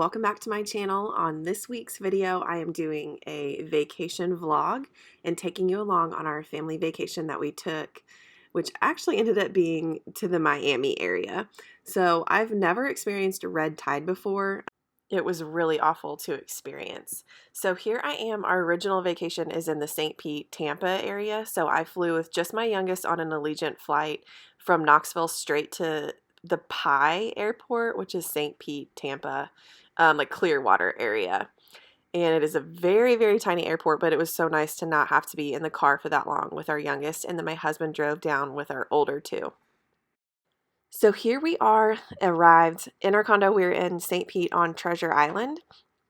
welcome back to my channel. On this week's video, I am doing a vacation vlog and taking you along on our family vacation that we took, which actually ended up being to the Miami area. So I've never experienced a red tide before. It was really awful to experience. So here I am. Our original vacation is in the St. Pete, Tampa area. So I flew with just my youngest on an Allegiant flight from Knoxville straight to the Pie Airport, which is St. Pete, Tampa, like Clearwater area. And it is a very, very tiny airport, but it was so nice to not have to be in the car for that long with our youngest. And then my husband drove down with our older two. So here we are, arrived in our condo. We're in St. Pete on Treasure Island.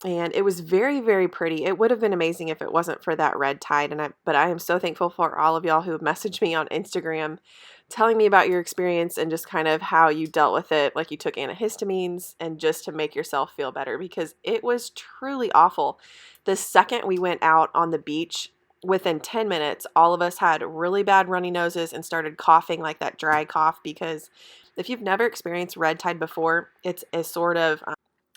And it was very, very pretty. It would have been amazing if it wasn't for that red tide. But I am so thankful for all of y'all who have messaged me on Instagram telling me about your experience and just kind of how you dealt with it, like you took antihistamines and just to make yourself feel better, because it was truly awful. The second we went out on the beach, within 10 minutes, all of us had really bad runny noses and started coughing, like that dry cough, because if you've never experienced red tide before, it's a sort of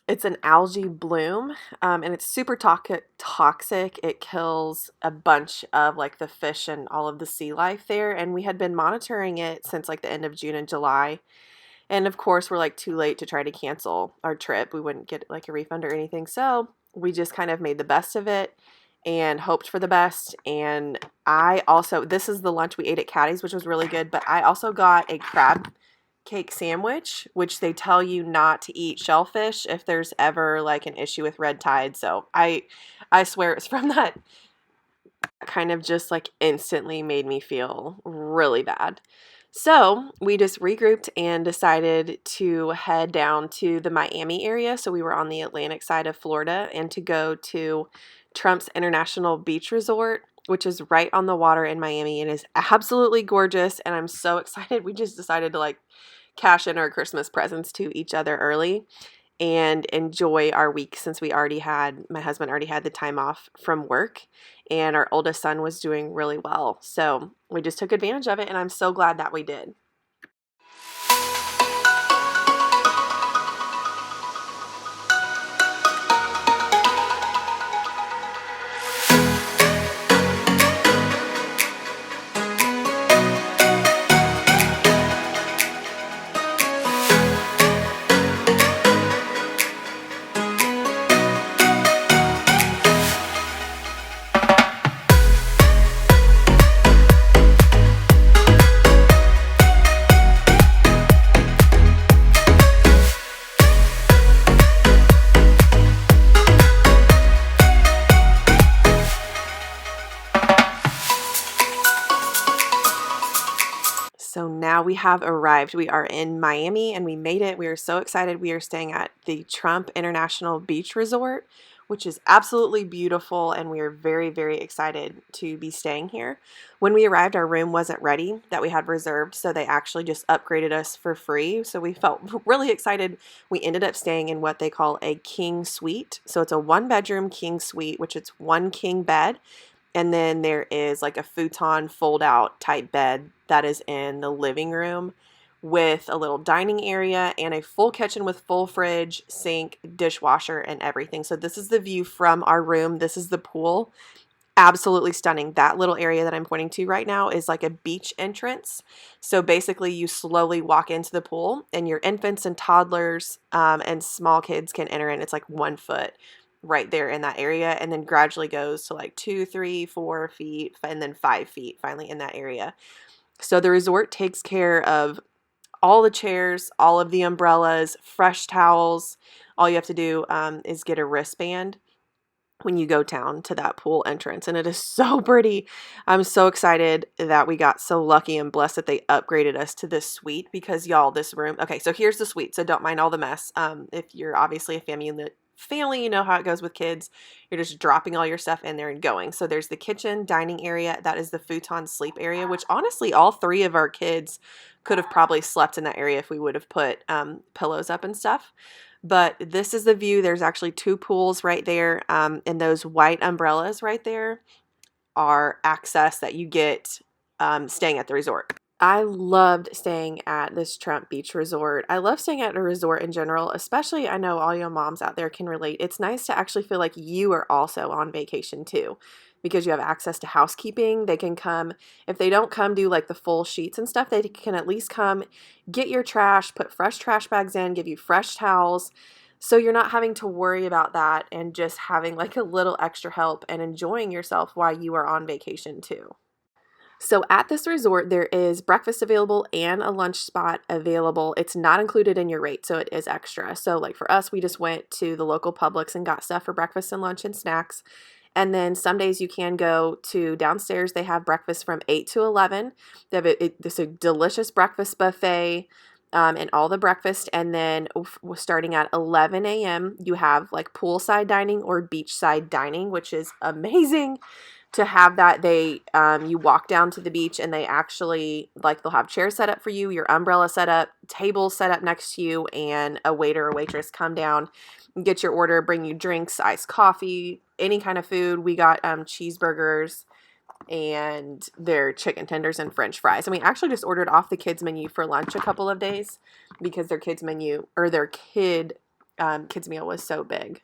it's an algae bloom, and it's super toxic. It kills a bunch of like the fish and all of the sea life there. And we had been monitoring it since like the end of June and July. And of course, we're like too late to try to cancel our trip. We wouldn't get like a refund or anything. So we just kind of made the best of it and hoped for the best. And this is the lunch we ate at Caddy's, which was really good. But I also got a crab cake sandwich, which they tell you not to eat shellfish if there's ever like an issue with red tide. So I swear it's from that. Kind of just like instantly made me feel really bad. So we just regrouped and decided to head down to the Miami area. So we were on the Atlantic side of Florida, and to go to Trump's International Beach Resort, which is right on the water in Miami and is absolutely gorgeous. And I'm so excited. We just decided to like cash in our Christmas presents to each other early and enjoy our week, since my husband already had the time off from work and our oldest son was doing really well. So we just took advantage of it, and I'm so glad that we did. So now we have arrived. We are in Miami and we made it. We are so excited. We are staying at the Trump International Beach Resort, which is absolutely beautiful, and we are very, very excited to be staying here. When we arrived, our room wasn't ready that we had reserved, so they actually just upgraded us for free. So we felt really excited. We ended up staying in what they call a king suite. So it's a 1-bedroom king suite, which it's 1 king bed. And then there is like a futon fold-out type bed that is in the living room with a little dining area and a full kitchen with full fridge, sink, dishwasher, and everything. So this is the view from our room. This is the pool. Absolutely stunning. That little area that I'm pointing to right now is like a beach entrance. So basically you slowly walk into the pool, and your infants and toddlers and small kids can enter in. It's like 1 foot right there in that area, and then gradually goes to like 2, 3, 4 feet, and then 5 feet finally in that area. So the resort takes care of all the chairs, all of the umbrellas, fresh towels. All you have to do is get a wristband when you go down to that pool entrance, and it is so pretty. I'm so excited that we got so lucky and blessed that they upgraded us to this suite, because y'all, this room, okay, so here's the suite, so don't mind all the mess. If you're obviously a family, you know how it goes with kids. You're just dropping all your stuff in there and going. So there's the kitchen, dining area. That is the futon sleep area, which honestly, all 3 of our kids could have probably slept in that area if we would have put pillows up and stuff. But this is the view. There's actually 2 pools right there. And those white umbrellas right there are access that you get staying at the resort. I loved staying at this Trump Beach resort. I love staying at a resort in general, especially I know all your moms out there can relate. It's nice to actually feel like you are also on vacation too, because you have access to housekeeping. They can come, if they don't come do like the full sheets and stuff, they can at least come get your trash, put fresh trash bags in, give you fresh towels. So you're not having to worry about that and just having like a little extra help and enjoying yourself while you are on vacation too. So at this resort, there is breakfast available and a lunch spot available. It's not included in your rate, so it is extra. So like for us, we just went to the local Publix and got stuff for breakfast and lunch and snacks. And then some days you can go to downstairs. They have breakfast from 8 to 11. They have this a delicious breakfast buffet and all the breakfast. And then starting at 11 a.m., you have like poolside dining or beachside dining, which is amazing to have that. They you walk down to the beach and they actually like they'll have chairs set up for you, your umbrella set up, tables set up next to you, and a waiter or waitress come down, get your order, bring you drinks, iced coffee, any kind of food. We got cheeseburgers and their chicken tenders and french fries. And we actually just ordered off the kids menu for lunch a couple of days because their kids menu or their kids meal was so big.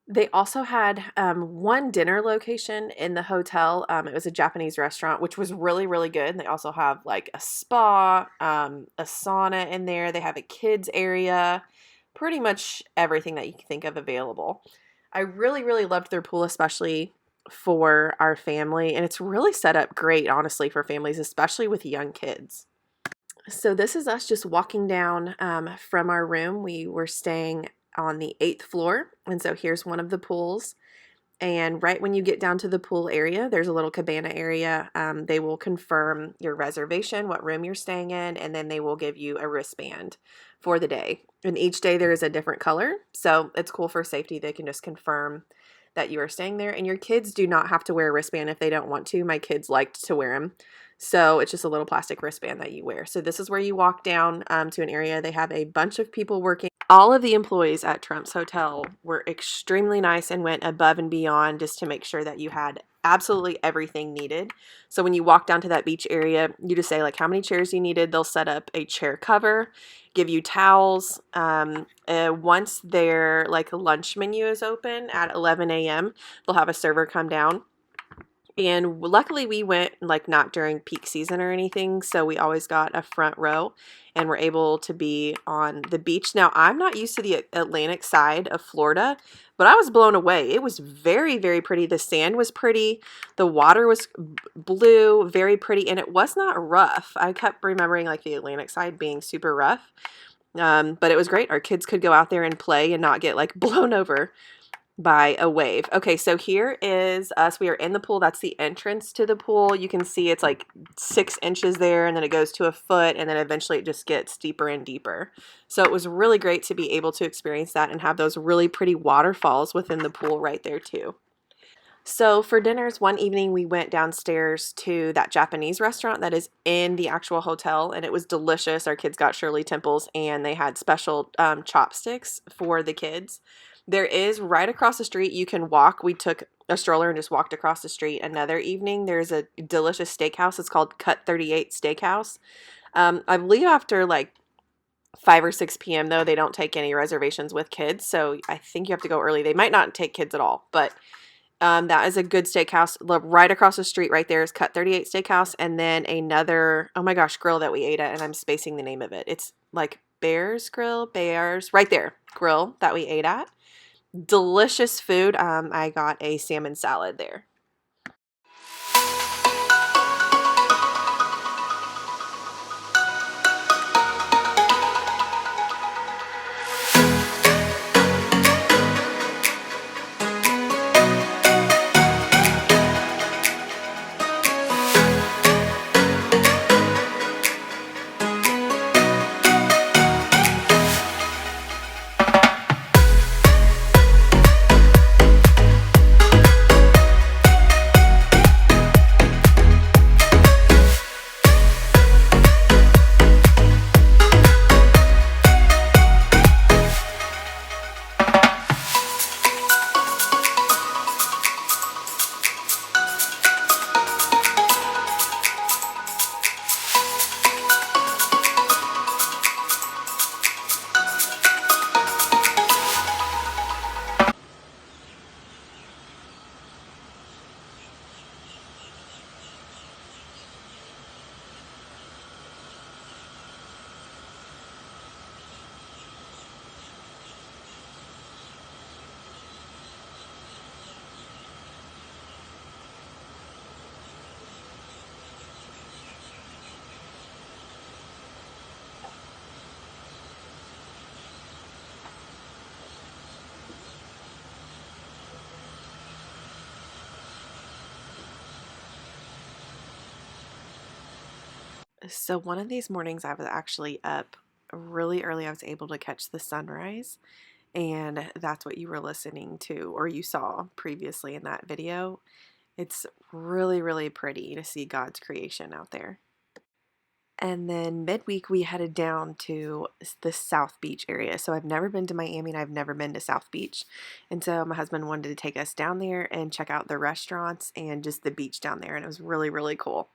They also had one dinner location in the hotel. It was a Japanese restaurant, which was really, really good. And they also have like a spa, a sauna in there. They have a kids area, pretty much everything that you can think of available. I really, really loved their pool, especially for our family. And it's really set up great, honestly, for families, especially with young kids. So this is us just walking down from our room. We were staying on the 8th floor. And so here's one of the pools. And right when you get down to the pool area, there's a little cabana area. They will confirm your reservation, what room you're staying in, and then they will give you a wristband for the day. And each day there is a different color. So it's cool for safety. They can just confirm that you are staying there. And your kids do not have to wear a wristband if they don't want to. My kids liked to wear them. So it's just a little plastic wristband that you wear. So this is where you walk down to an area. They have a bunch of people working. All of the employees at Trump's Hotel were extremely nice and went above and beyond just to make sure that you had absolutely everything needed. So when you walk down to that beach area, you just say like how many chairs you needed. They'll set up a chair cover, give you towels. Once their like lunch menu is open at 11 a.m., they'll have a server come down. And luckily we went like not during peak season or anything, so we always got a front row and were able to be on the beach. Now, I'm not used to the Atlantic side of Florida, but I was blown away. It was very, very pretty. The sand was pretty. The water was blue, very pretty, and it was not rough. I kept remembering like the Atlantic side being super rough, but it was great. Our kids could go out there and play and not get like blown over by a wave. Okay, so here is us. We are in the pool. That's the entrance to the pool. You can see it's like 6 inches there, and then it goes to a foot, and then eventually it just gets deeper and deeper. So it was really great to be able to experience that and have those really pretty waterfalls within the pool right there too. So for dinners, one evening we went downstairs to that Japanese restaurant that is in the actual hotel, and it was delicious. Our kids got Shirley Temples, and they had special chopsticks for the kids. There is right across the street, you can walk. We took a stroller and just walked across the street. Another evening, there's a delicious steakhouse. It's called Cut 38 Steakhouse. I believe after like 5 or 6 p.m., though, they don't take any reservations with kids. So I think you have to go early. They might not take kids at all, but that is a good steakhouse. Look, right across the street right there is Cut 38 Steakhouse. And then another, oh my gosh, grill that we ate at, and I'm spacing the name of it. It's like Bears right there, grill that we ate at. Delicious food. I got a salmon salad there. So one of these mornings I was actually up really early. I was able to catch the sunrise, and that's what you were listening to or you saw previously in that video. It's really, really pretty to see God's creation out there. And then midweek, we headed down to the South Beach area. So I've never been to Miami and I've never been to South Beach. And so my husband wanted to take us down there and check out the restaurants and just the beach down there. And it was really, really cool.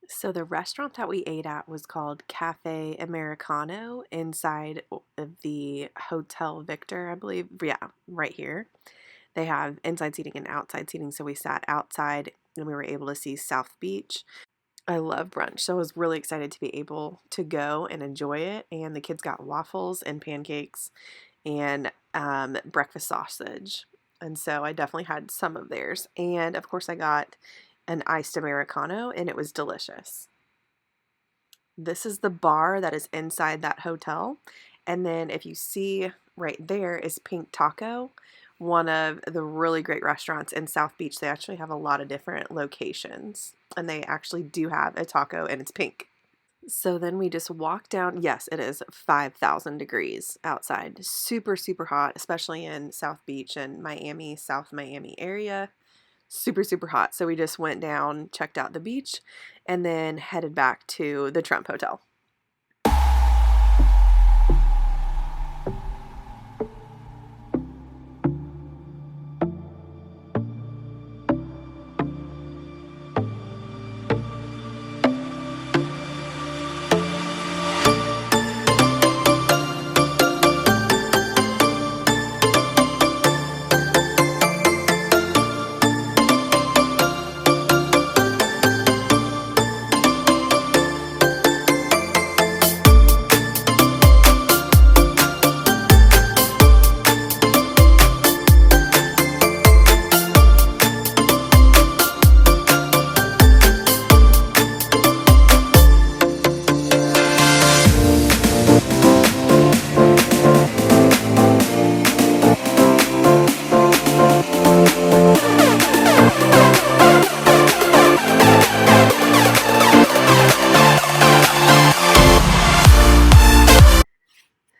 So the restaurant that we ate at was called Cafe Americano inside of the Hotel Victor, I believe. Yeah, right here. They have inside seating and outside seating. So we sat outside and we were able to see South Beach. I love brunch, so I was really excited to be able to go and enjoy it. And the kids got waffles and pancakes and breakfast sausage. And so I definitely had some of theirs. And of course, I got an iced Americano, and it was delicious. This is the bar that is inside that hotel. And then if you see right there is Pink Taco, one of the really great restaurants in South Beach. They actually have a lot of different locations, and they actually do have a taco, and it's pink. So then we just walk down. Yes, it is 5,000 degrees outside. Super, super hot, especially in South Beach and Miami, South Miami area. Super, super hot. So we just went down, checked out the beach, and then headed back to the Trump Hotel.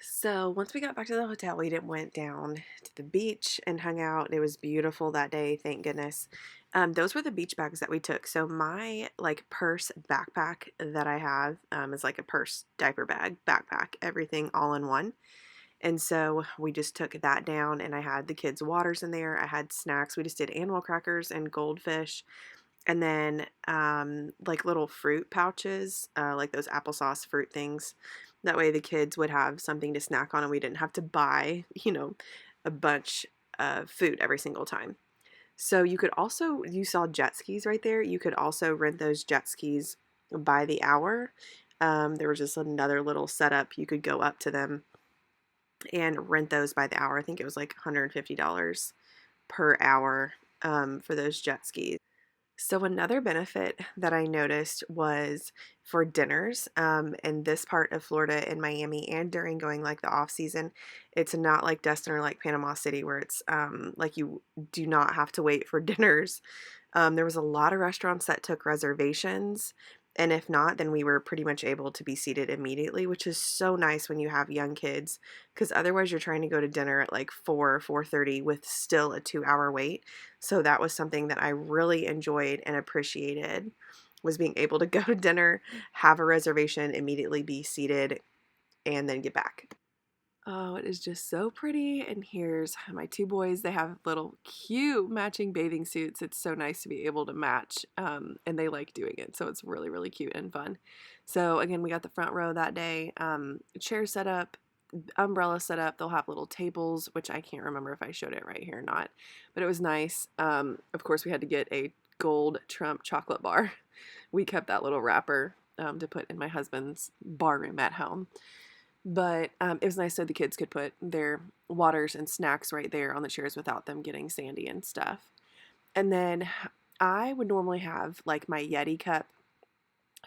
So once we got back to the hotel, we went down to the beach and hung out. It was beautiful that day, thank goodness. Those were the beach bags that we took. So my like purse backpack that I have is like a purse, diaper bag, backpack, everything all in one. And so we just took that down, and I had the kids' waters in there. I had snacks. We just did animal crackers and goldfish, and then like little fruit pouches, like those applesauce fruit things. That way the kids would have something to snack on, and we didn't have to buy, a bunch of food every single time. So you saw jet skis right there. You could also rent those jet skis by the hour. There was just another little setup. You could go up to them and rent those by the hour. I think it was like $150 per hour for those jet skis. So another benefit that I noticed was for dinners in this part of Florida in Miami and during going like the off season, it's not like Destin or like Panama City where it's like you do not have to wait for dinners. There was a lot of restaurants that took reservations, and if not, then we were pretty much able to be seated immediately, which is so nice when you have young kids, because otherwise you're trying to go to dinner at like 4:30 with still a 2-hour wait. So that was something that I really enjoyed and appreciated, was being able to go to dinner, have a reservation, immediately be seated, and then get back. Oh, it is just so pretty. And here's my two boys. They have little cute matching bathing suits. It's so nice to be able to match, and they like doing it. So it's really, really cute and fun. So again, we got the front row that day. Chair set up, umbrella set up. They'll have little tables, which I can't remember if I showed it right here or not. But it was nice. Of course, we had to get a gold Trump chocolate bar. We kept that little wrapper to put in my husband's bar room at home. But it was nice so the kids could put their waters and snacks right there on the chairs without them getting sandy and stuff. And then I would normally have like my Yeti cup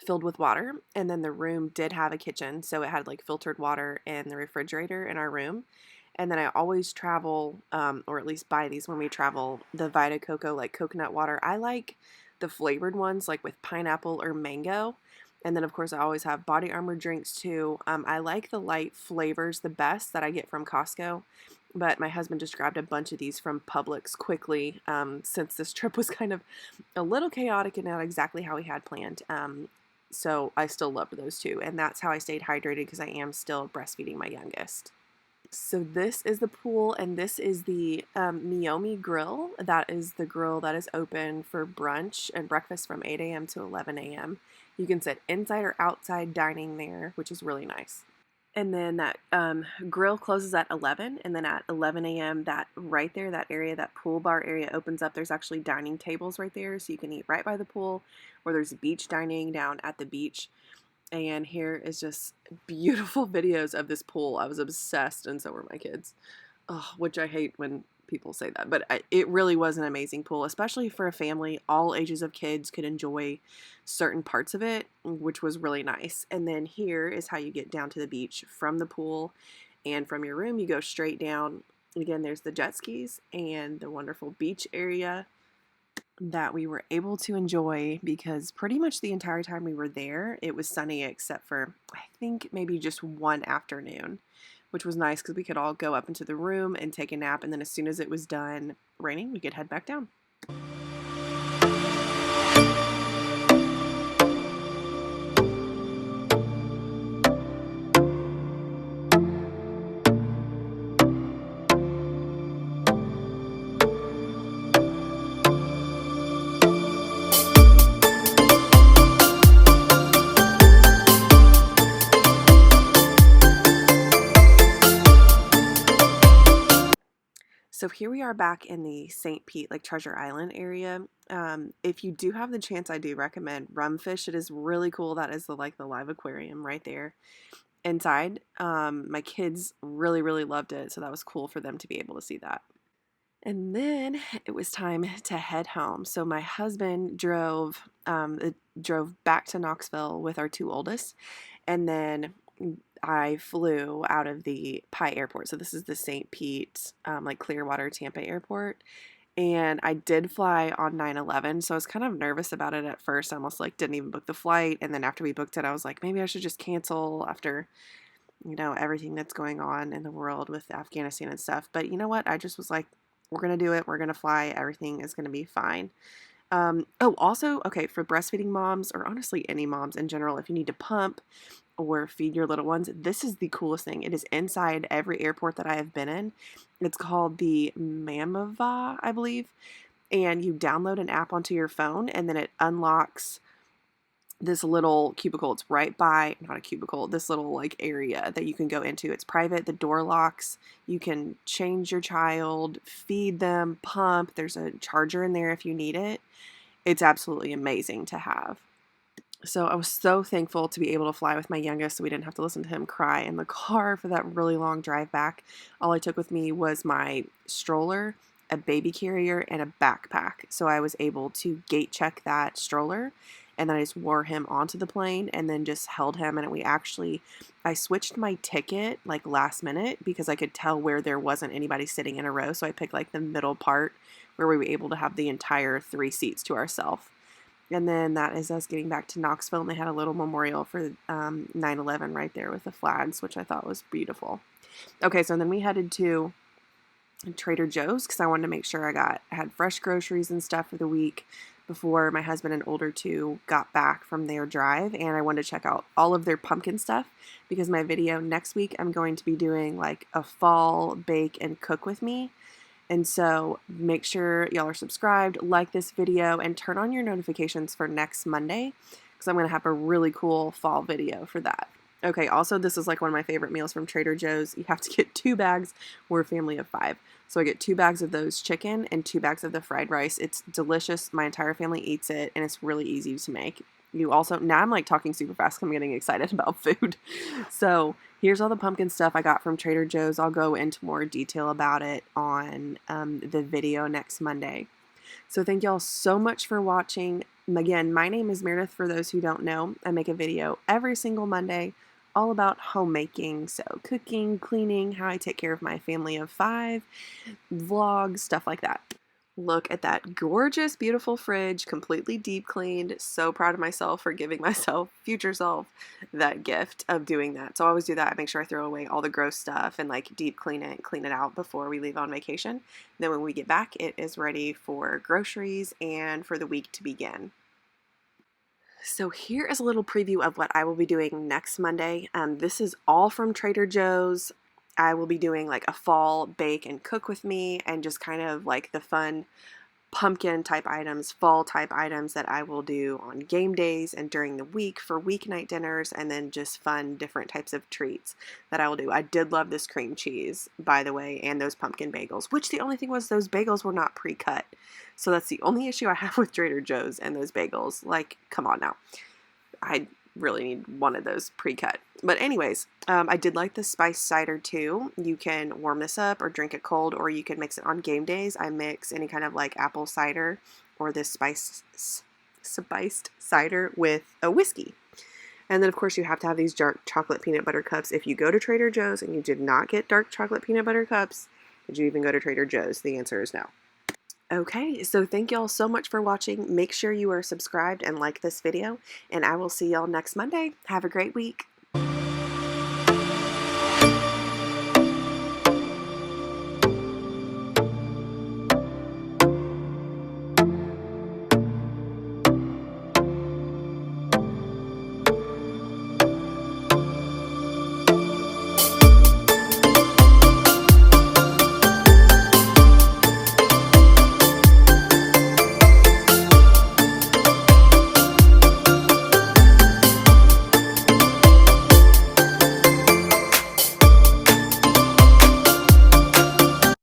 filled with water, and then the room did have a kitchen, so it had like filtered water in the refrigerator in our room. And then I always travel, or at least buy these when we travel, the Vita Coco like coconut water. I like the flavored ones like with pineapple or mango. And then, of course, I always have Body Armor drinks too. I like the light flavors the best that I get from Costco, but my husband just grabbed a bunch of these from Publix quickly, since this trip was kind of a little chaotic and not exactly how we had planned. So I still loved those two, and that's how I stayed hydrated because I am still breastfeeding my youngest. So this is the pool, and this is the Miomi Grill. That is the grill that is open for brunch and breakfast from 8 a.m. to 11 a.m. You can sit inside or outside dining there, which is really nice. And then that grill closes at 11, and then at 11 a.m. that right there, that area, that pool bar area opens up. There's actually dining tables right there, so you can eat right by the pool, or there's beach dining down at the beach. And here is just beautiful videos of this pool. I was obsessed, and so were my kids. Oh, which I hate when people say that, but it really was an amazing pool, especially for a family. All ages of kids could enjoy certain parts of it, which was really nice. And then here is how you get down to the beach from the pool, and from your room you go straight down. Again, there's the jet skis and the wonderful beach area that we were able to enjoy, because pretty much the entire time we were there, it was sunny except for, I think, maybe just one afternoon, which was nice because we could all go up into the room and take a nap, and then as soon as it was done raining, we could head back down. So here we are back in the St. Pete, like Treasure Island area. If you do have the chance, I do recommend Rumfish. It is really cool. That is the live aquarium right there inside. My kids really, really loved it, so that was cool for them to be able to see that. And then it was time to head home. So my husband drove back to Knoxville with our two oldest, and then I flew out of the Pye Airport. So this is the St. Pete, like Clearwater, Tampa Airport. And I did fly on 9/11, so I was kind of nervous about it at first. I almost like didn't even book the flight. And then after we booked it, I was like, maybe I should just cancel after, everything that's going on in the world with Afghanistan and stuff. But you know what? I just was like, we're going to do it. We're going to fly. Everything is going to be fine. Also, okay, for breastfeeding moms, or honestly any moms in general, if you need to pump or feed your little ones, this is the coolest thing. It is inside every airport that I have been in. It's called the Mamava, I believe. And you download an app onto your phone, and then it unlocks this little cubicle. It's right by, not a cubicle, this little like area that you can go into. It's private. The door locks. You can change your child, feed them, pump. There's a charger in there if you need it. It's absolutely amazing to have. So I was so thankful to be able to fly with my youngest, so we didn't have to listen to him cry in the car for that really long drive back. All I took with me was my stroller, a baby carrier, and a backpack. So I was able to gate check that stroller, and then I just wore him onto the plane and then just held him. And I switched my ticket like last minute because I could tell where there wasn't anybody sitting in a row. So I picked like the middle part where we were able to have the entire 3 seats to ourselves. And then that is us getting back to Knoxville, and they had a little memorial for 9/11 right there with the flags, which I thought was beautiful. Okay, so then we headed to Trader Joe's because I wanted to make sure I had fresh groceries and stuff for the week before my husband and older two got back from their drive, and I wanted to check out all of their pumpkin stuff because my video next week I'm going to be doing like a fall bake and cook with me. And so make sure y'all are subscribed, like this video, and turn on your notifications for next Monday because I'm going to have a really cool fall video for that. Okay, also this is like one of my favorite meals from Trader Joe's. You have to get 2 bags. We're a family of 5. So I get 2 bags of those chicken and 2 bags of the fried rice. It's delicious. My entire family eats it, and it's really easy to make. Now I'm like talking super fast because I'm getting excited about food. So here's all the pumpkin stuff I got from Trader Joe's. I'll go into more detail about it on the video next Monday. So thank y'all so much for watching. Again, my name is Meredith, for those who don't know. I make a video every single Monday all about homemaking. So cooking, cleaning, how I take care of my family of 5, vlogs, stuff like that. Look at that gorgeous, beautiful fridge, completely deep cleaned. So proud of myself for giving myself, future self, that gift of doing that. So I always do that. I make sure I throw away all the gross stuff and like deep clean it out before we leave on vacation. Then when we get back, it is ready for groceries and for the week to begin. So here is a little preview of what I will be doing next Monday. This is all from Trader Joe's. I will be doing like a fall bake and cook with me and just kind of like the fun pumpkin type items, fall type items that I will do on game days and during the week for weeknight dinners, and then just fun different types of treats that I will do. I did love this cream cheese, by the way, and those pumpkin bagels, which the only thing was those bagels were not pre-cut. So that's the only issue I have with Trader Joe's and those bagels. Like, come on now. I really need one of those pre-cut. But anyways, I did like the spice cider too. You can warm this up or drink it cold, or you can mix it on game days. I mix any kind of like apple cider or this spiced cider with a whiskey. And then of course you have to have these dark chocolate peanut butter cups. If you go to Trader Joe's and you did not get dark chocolate peanut butter cups, did you even go to Trader Joe's? The answer is no. Okay, so thank y'all so much for watching. Make sure you are subscribed and like this video, and I will see y'all next Monday. Have a great week.